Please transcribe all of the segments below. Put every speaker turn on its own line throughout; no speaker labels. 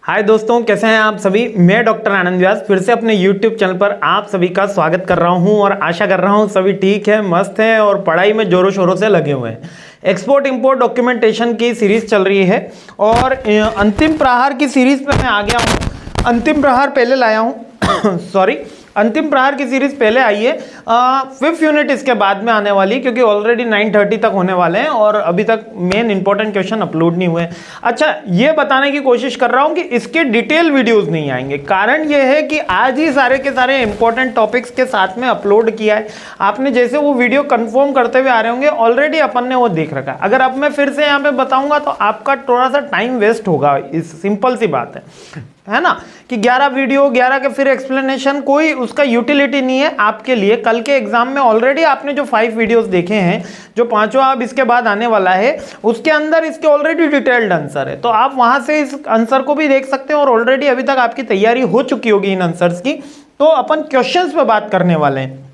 हाय दोस्तों, कैसे हैं आप सभी। मैं डॉक्टर आनंद व्यास फिर से अपने YouTube चैनल पर आप सभी का स्वागत कर रहा हूं और आशा कर रहा हूं सभी ठीक है, मस्त हैं और पढ़ाई में जोरों शोरों से लगे हुए हैं। एक्सपोर्ट इंपोर्ट डॉक्यूमेंटेशन की सीरीज चल रही है और अंतिम प्रहार की सीरीज पे मैं आ गया हूँ। अंतिम प्रहार पहले लाया हूँ सॉरी, अंतिम प्रहार की सीरीज पहले आई है। 5th यूनिट इसके बाद में आने वाली, क्योंकि ऑलरेडी 9:30 तक होने वाले हैं और अभी तक मेन इंपॉर्टेंट क्वेश्चन अपलोड नहीं हुए। अच्छा, ये बताने की कोशिश कर रहा हूं कि इसके डिटेल वीडियोस नहीं आएंगे। कारण ये है कि आज ही सारे के सारे इंपॉर्टेंट टॉपिक्स के साथ में अपलोड किया है। आपने जैसे वो वीडियो कंफर्म करते हुए आ रहे होंगे, ऑलरेडी अपन ने वो देख रखा है। अगर अब मैं फिर से यहाँ पे बताऊंगा तो आपका थोड़ा सा टाइम वेस्ट होगा। इस सिंपल सी बात है ना, कि 11 वीडियो 11 के फिर एक्सप्लेनेशन, कोई उसका यूटिलिटी नहीं है आपके लिए। कल के एग्जाम में ऑलरेडी आपने जो 5 वीडियोस देखे हैं, जो 5वां अब इसके बाद आने वाला है, उसके अंदर इसके ऑलरेडी डिटेल्ड आंसर है। तो आप वहां से इस आंसर को भी देख सकते हैं और ऑलरेडी अभी तक आपकी तैयारी हो चुकी होगी इन आंसर्स की। तो अपन क्वेश्चंस पे बात करने वाले हैं।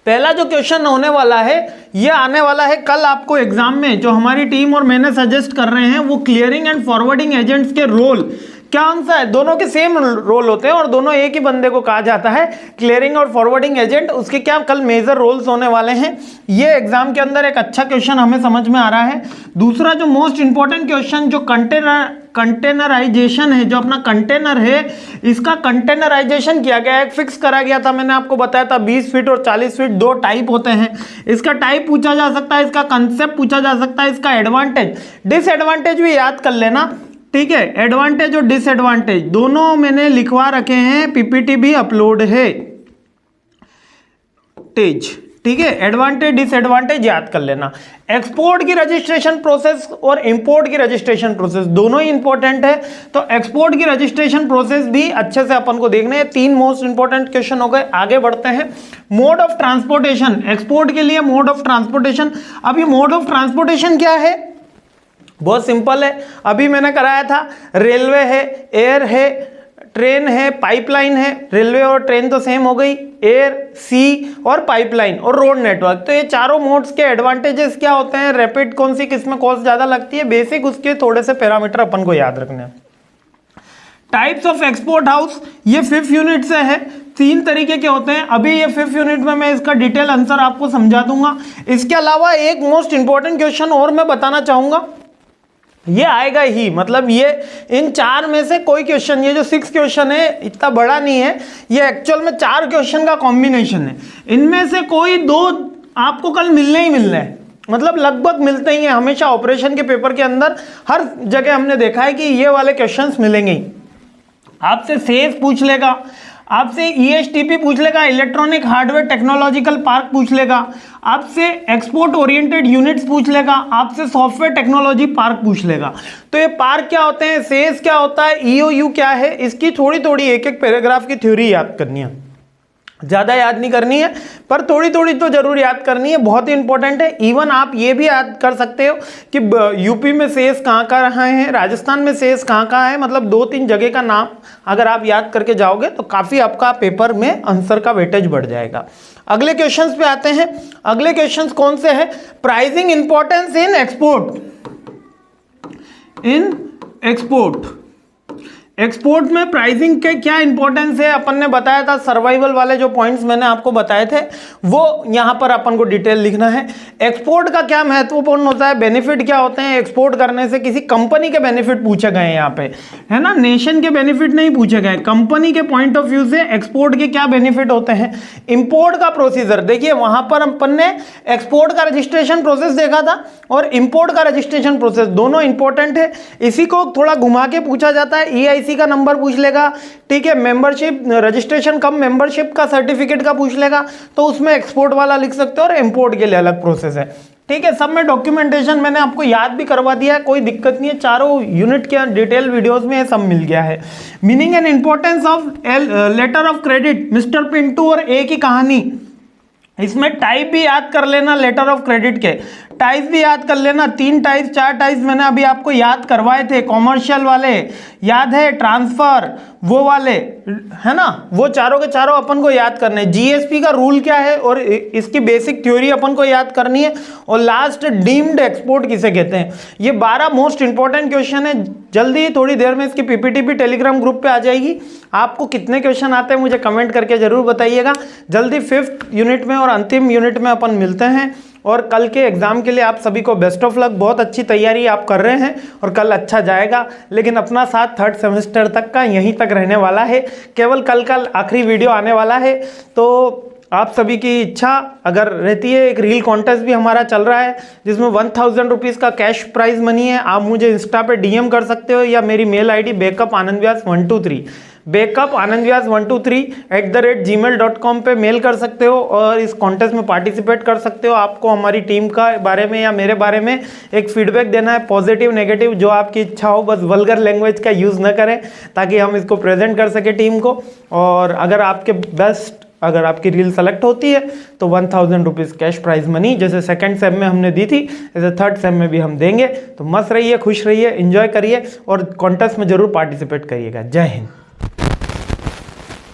पहला जो क्वेश्चन होने वाला है, ये आने वाला है कल आपको एग्जाम में। जो हमारी टीम और मैंने सजेस्ट कर रहे हैं, वो क्लियरिंग एंड फॉरवर्डिंग एजेंट्स के रोल क्या आंसर है। दोनों के सेम रोल होते हैं और दोनों एक ही बंदे को कहा जाता है, क्लियरिंग और फॉरवर्डिंग एजेंट। उसके क्या कल मेजर रोल्स होने वाले हैं। ये एग्जाम के अंदर एक अच्छा क्वेश्चन हमें समझ में आ रहा है। दूसरा जो मोस्ट इंपॉर्टेंट क्वेश्चन, जो कंटेनराइजेशन है, जो अपना कंटेनर है, इसका कंटेनराइजेशन किया गया है, फिक्स करा गया था। मैंने आपको बताया था 20 फीट और 40 फीट दो टाइप होते हैं। इसका टाइप पूछा जा सकता है, इसका कंसेप्ट पूछा जा सकता है, इसका एडवांटेज डिसएडवांटेज भी याद कर लेना, ठीक है। एडवांटेज और डिसएडवांटेज दोनों मैंने लिखवा रखे हैं, पीपीटी भी अपलोड है, ठीक है। एडवांटेज डिसएडवांटेज याद कर लेना। एक्सपोर्ट की रजिस्ट्रेशन प्रोसेस और इंपोर्ट की रजिस्ट्रेशन प्रोसेस दोनों ही इंपॉर्टेंट है, तो एक्सपोर्ट की रजिस्ट्रेशन प्रोसेस भी अच्छे से अपन को देखने हैं। 3 मोस्ट इंपॉर्टेंट क्वेश्चन हो गए। आगे बढ़ते हैं। मोड ऑफ ट्रांसपोर्टेशन, एक्सपोर्ट के लिए मोड ऑफ ट्रांसपोर्टेशन। अब ये मोड ऑफ ट्रांसपोर्टेशन क्या है, बहुत सिंपल है। अभी मैंने कराया था, रेलवे है, एयर है, ट्रेन है, पाइपलाइन है। रेलवे और ट्रेन तो सेम हो गई, एयर, सी और पाइपलाइन और रोड नेटवर्क। तो ये चारों मोड्स के एडवांटेजेस क्या होते हैं, रैपिड कौन सी, किसमें कॉस्ट ज्यादा लगती है, बेसिक उसके थोड़े से पैरामीटर अपन को याद रखने हैं। टाइप्स ऑफ एक्सपोर्ट हाउस, ये 5th यूनिट से है। 3 तरीके के होते हैं। अभी ये 5th यूनिट में मैं इसका डिटेल आंसर आपको समझा दूंगा। इसके अलावा एक मोस्ट इंपॉर्टेंट क्वेश्चन और मैं बताना चाहूंगा, ये आएगा ही, मतलब ये इन 4 में से कोई क्वेश्चन, ये जो 6 क्वेश्चन है इतना बड़ा नहीं है, ये एक्चुअल में 4 क्वेश्चन का कॉम्बिनेशन है। इनमें से कोई 2 आपको कल मिलने ही मिलने हैं, मतलब लगभग मिलते ही हैं हमेशा। ऑपरेशन के पेपर के अंदर हर जगह हमने देखा है कि ये वाले क्वेश्चंस मिलेंगे ही। आपसे सेस पूछ लेगा, आपसे ईएसटीपी पूछ लेगा, इलेक्ट्रॉनिक हार्डवेयर टेक्नोलॉजिकल पार्क पूछ लेगा, आपसे एक्सपोर्ट ओरिएंटेड यूनिट्स पूछ लेगा, आपसे सॉफ्टवेयर टेक्नोलॉजी पार्क पूछ लेगा। तो ये पार्क क्या होते हैं, सेस क्या होता है, ईओयू क्या है, इसकी थोड़ी थोड़ी एक एक पैराग्राफ की थ्योरी याद करनी है। ज्यादा याद नहीं करनी है, पर थोड़ी थोड़ी तो जरूर याद करनी है, बहुत ही इंपॉर्टेंट है। इवन आप ये भी याद कर सकते हो कि यूपी में सेस कहाँ कहाँ है, राजस्थान में सेस कहाँ कहाँ है, मतलब 2-3 जगह का नाम अगर आप याद करके जाओगे तो काफी आपका पेपर में आंसर का वेटेज बढ़ जाएगा। अगले क्वेश्चंस पे आते हैं। अगले क्वेश्चंस कौन से हैं, pricing importance in export. Export में प्राइसिंग के क्या इंपॉर्टेंस है, अपन ने बताया था। सर्वाइवल वाले जो पॉइंट्स मैंने आपको बताए थे, वो यहां पर अपन को डिटेल लिखना है। एक्सपोर्ट का क्या महत्वपूर्ण होता है, बेनिफिट क्या होते हैं एक्सपोर्ट करने से। किसी कंपनी के बेनिफिट पूछे गए यहाँ पे, है ना, नेशन के बेनिफिट नहीं पूछे गए, कंपनी के पॉइंट ऑफ व्यू से एक्सपोर्ट के क्या बेनिफिट होते हैं। इंपोर्ट का प्रोसीजर देखिए, वहां पर अपन ने एक्सपोर्ट का रजिस्ट्रेशन प्रोसेस देखा था और इंपोर्ट का रजिस्ट्रेशन प्रोसेस, दोनों इंपॉर्टेंट है। इसी को थोड़ा घुमा के पूछा जाता है, EIC का नंबर पूछ लेगा, ठीक है, मेंबरशिप रजिस्ट्रेशन कम मेंबरशिप का सर्टिफिकेट का पूछ लेगा, तो उसमें एक्सपोर्ट वाला लिख सकते हो और इंपोर्ट के लिए अलग प्रोसेस है, ठीक है। सब में डॉक्यूमेंटेशन मैंने आपको याद भी करवा दिया है, कोई दिक्कत नहीं है। चारों यूनिट के डिटेल वीडियोस में ये सब मिल गया है। Meaning and importance of letter of credit, mister Pintu और ए की कहानी। इसमें टाइप भी याद कर लेना लेटर ऑफ क्रेडिट के। टाइप्स भी याद कर लेना, 3 टाइप्स 4 टाइप्स मैंने अभी आपको याद करवाए थे, कॉमर्शियल वाले याद है, ट्रांसफर वो वाले, है ना, वो चारों के चारों अपन को याद करने। जीएसपी का रूल क्या है और इसकी बेसिक थ्योरी अपन को याद करनी है, और लास्ट डीम्ड एक्सपोर्ट किसे कहते हैं। ये 12 मोस्ट इंपॉर्टेंट क्वेश्चन है। जल्दी थोड़ी देर में इसकी पीपीटी भी टेलीग्राम ग्रुप पे आ जाएगी। आपको कितने क्वेश्चन आते हैं मुझे कमेंट करके जरूर बताइएगा। जल्दी 5th यूनिट में और अंतिम यूनिट में अपन मिलते हैं, और कल के एग्जाम के लिए आप सभी को बेस्ट ऑफ लक। बहुत अच्छी तैयारी आप कर रहे हैं और कल अच्छा जाएगा, लेकिन अपना साथ 3rd सेमेस्टर तक का यहीं तक रहने वाला है। केवल कल का आखिरी वीडियो आने वाला है, तो आप सभी की इच्छा अगर रहती है, एक रील कॉन्टेस्ट भी हमारा चल रहा है जिसमें 1000 रुपीज़ का कैश प्राइज मनी है। आप मुझे इंस्टा पे डीएम कर सकते हो या मेरी मेल आईडी backupanandvyas123 backupanandvyas123@gmail.com पे मेल कर सकते हो और इस कॉन्टेस्ट में पार्टिसिपेट कर सकते हो। आपको हमारी टीम का बारे में या मेरे बारे में एक फीडबैक देना है, पॉजिटिव नेगेटिव जो आपकी इच्छा हो, बस वल्गर लैंग्वेज का यूज़ न करें ताकि हम इसको प्रेजेंट कर सके टीम को। और अगर आपकी रील सेलेक्ट होती है तो 1000 रुपीज़ कैश प्राइज मनी जैसे 2nd सेम में हमने दी थी, ऐसे 3rd सेम में भी हम देंगे। तो मस्त रहिए, खुश रहिए, एंजॉय करिए और कॉन्टेस्ट में जरूर पार्टिसिपेट करिएगा। जय हिंद।